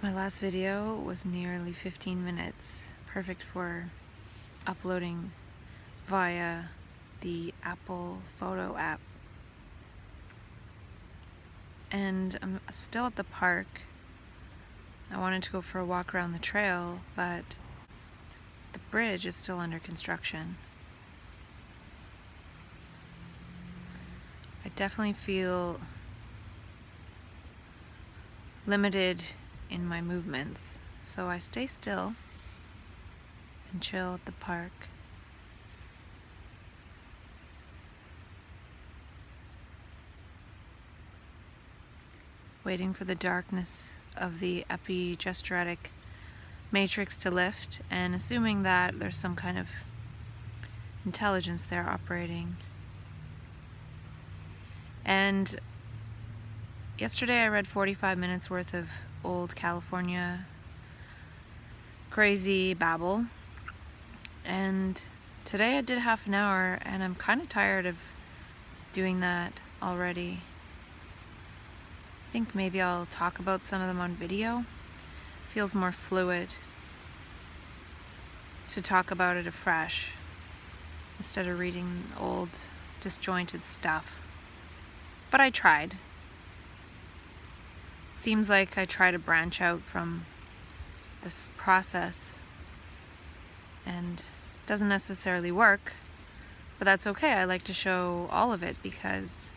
My last video was nearly 15 minutes, perfect for uploading via the Apple Photo app. And I'm still at the park. I wanted to go for a walk around the trail, but the bridge is still under construction. I definitely feel limited in my movements, so I stay still and chill at the park. Waiting for the darkness of the epigesturetic matrix to lift, and assuming that there's some kind of intelligence there operating. And yesterday I read 45 minutes worth of old California crazy babble, and today I did half an hour, and I'm kind of tired of doing that already. I think maybe I'll talk about some of them on video. Feels more fluid to talk about it afresh instead of reading old disjointed stuff. But I tried. Seems like I try to branch out from this process, and it doesn't necessarily work, but that's okay. I like to show all of it because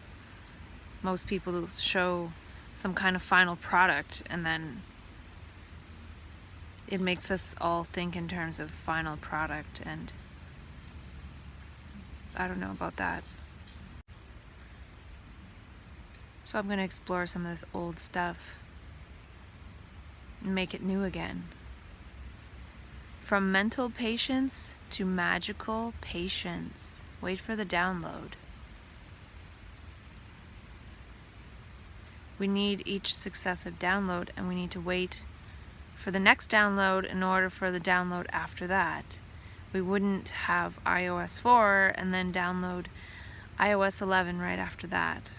most people show some kind of final product, and then it makes us all think in terms of final product, and I don't know about that. So I'm going to explore some of this old stuff and make it new again. From mental patience to magical patience. Wait for the download. We need each successive download, and we need to wait for the next download in order for the download after that. We wouldn't have iOS 4 and then download iOS 11 right after that.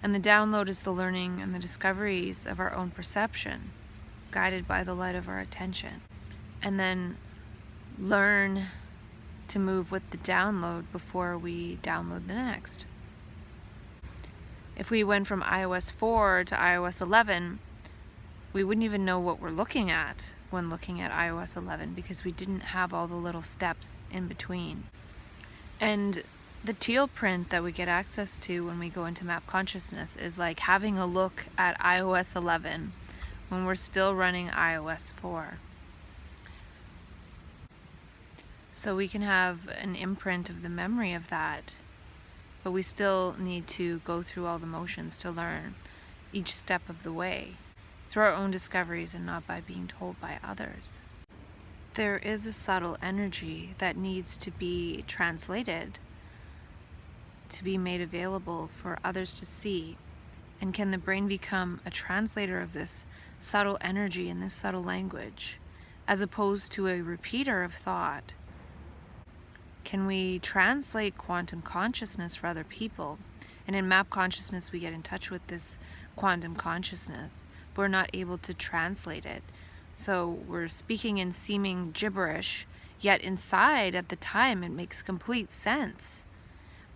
And the download is the learning and the discoveries of our own perception, guided by the light of our attention. And then learn to move with the download before we download the next. If we went from iOS 4 to iOS 11, we wouldn't even know what we're looking at when looking at iOS 11 because we didn't have all the little steps in between. And the teal print that we get access to when we go into map consciousness is like having a look at iOS 11 when we're still running iOS 4. So we can have an imprint of the memory of that, but we still need to go through all the motions to learn each step of the way through our own discoveries and not by being told by others. There is a subtle energy that needs to be translated, to be made available for others to see. And can the brain become a translator of this subtle energy in this subtle language, as opposed to a repeater of thought? Can we translate quantum consciousness for other people? And in map consciousness, we get in touch with this quantum consciousness, but we're not able to translate it. So we're speaking in seeming gibberish, yet inside at the time it makes complete sense.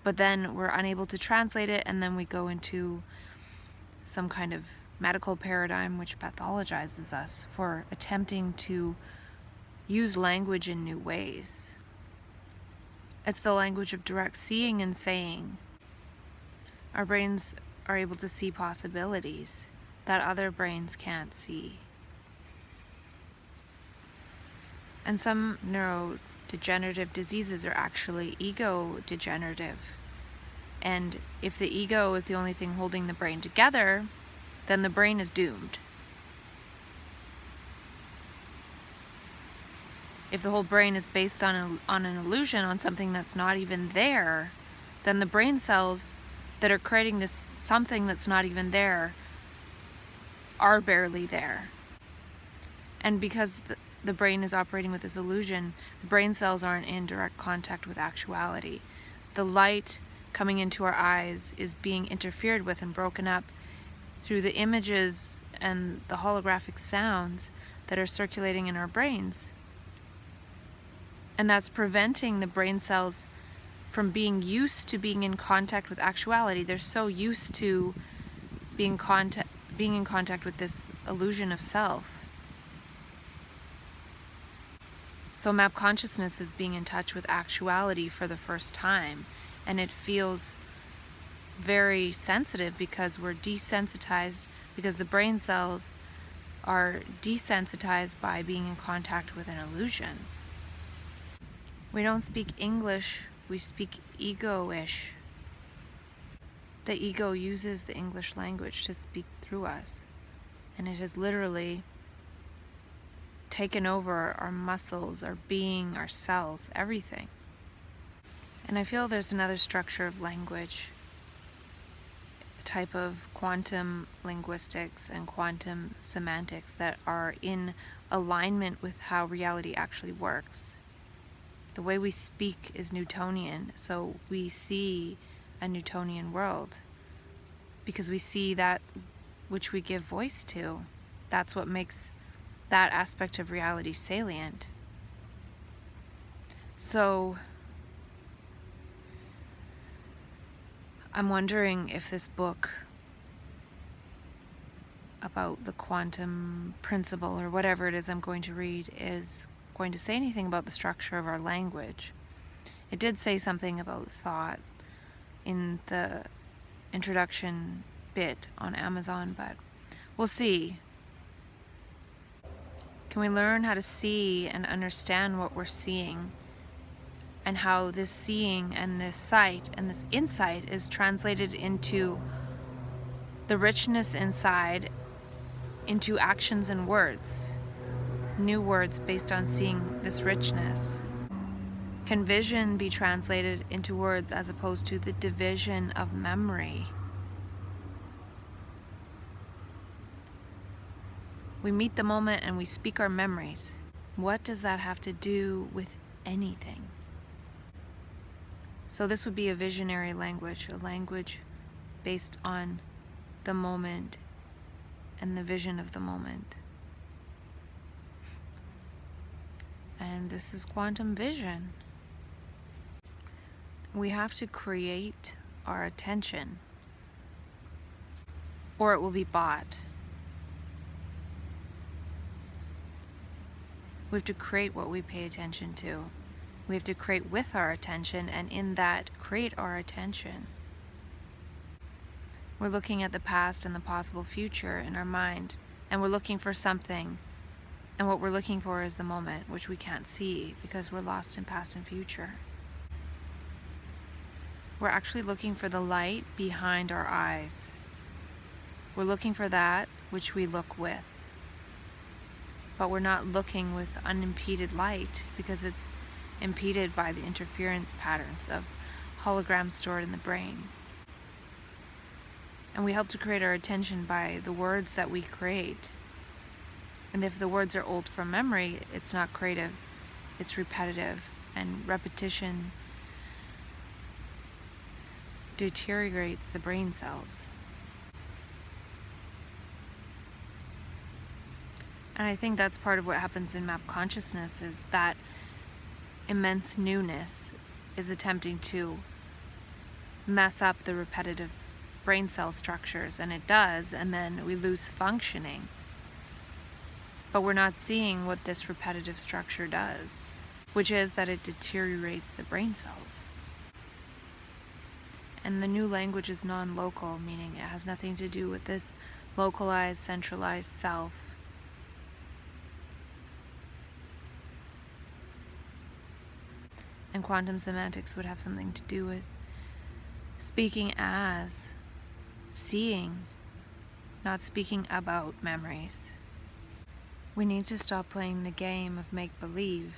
But then we're unable to translate it, and then we go into some kind of medical paradigm which pathologizes us for attempting to use language in new ways. It's the language of direct seeing and saying. Our brains are able to see possibilities that other brains can't see. And some neurodegenerative diseases are actually ego-degenerative. And if the ego is the only thing holding the brain together, then the brain is doomed. If the whole brain is based on an illusion, on something that's not even there, then the brain cells that are creating this something that's not even there are barely there. And because the brain is operating with this illusion, the brain cells aren't in direct contact with actuality. The light coming into our eyes is being interfered with and broken up through the images and the holographic sounds that are circulating in our brains. And that's preventing the brain cells from being used to being in contact with actuality. They're so used to being in contact with this illusion of self. So map consciousness is being in touch with actuality for the first time, and it feels very sensitive because we're desensitized, because the brain cells are desensitized by being in contact with an illusion. We don't speak English, we speak ego-ish. The ego uses the English language to speak through us, and it has literally taken over our muscles, our being, our cells, everything. And I feel there's another structure of language, a type of quantum linguistics and quantum semantics that are in alignment with how reality actually works. The way we speak is Newtonian, so we see a Newtonian world because we see that which we give voice to. That's what makes that aspect of reality salient. So I'm wondering if this book about the quantum principle or whatever it is I'm going to read is going to say anything about the structure of our language. It did say something about thought in the introduction bit on Amazon, but we'll see. Can we learn how to see and understand what we're seeing, and how this seeing and this sight and this insight is translated into the richness inside, into actions and words, new words based on seeing this richness? Can vision be translated into words as opposed to the division of memory? We meet the moment and we speak our memories. What does that have to do with anything? So this would be a visionary language, a language based on the moment and the vision of the moment. And this is quantum vision. We have to create our attention, or it will be bought. We have to create what we pay attention to. We have to create with our attention, and in that, create our attention. We're looking at the past and the possible future in our mind, and we're looking for something. And what we're looking for is the moment, which we can't see because we're lost in past and future. We're actually looking for the light behind our eyes. We're looking for that which we look with. But we're not looking with unimpeded light because it's impeded by the interference patterns of holograms stored in the brain. And we help to create our attention by the words that we create. And if the words are old from memory, it's not creative, it's repetitive, and repetition deteriorates the brain cells. And I think that's part of what happens in map consciousness, is that immense newness is attempting to mess up the repetitive brain cell structures, and it does, and then we lose functioning. But we're not seeing what this repetitive structure does, which is that it deteriorates the brain cells. And the new language is non-local, meaning it has nothing to do with this localized, centralized self. And quantum semantics would have something to do with speaking as, seeing, not speaking about memories. We need to stop playing the game of make-believe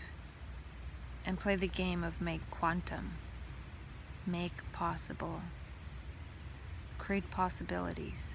and play the game of make quantum. Make possible. Create possibilities.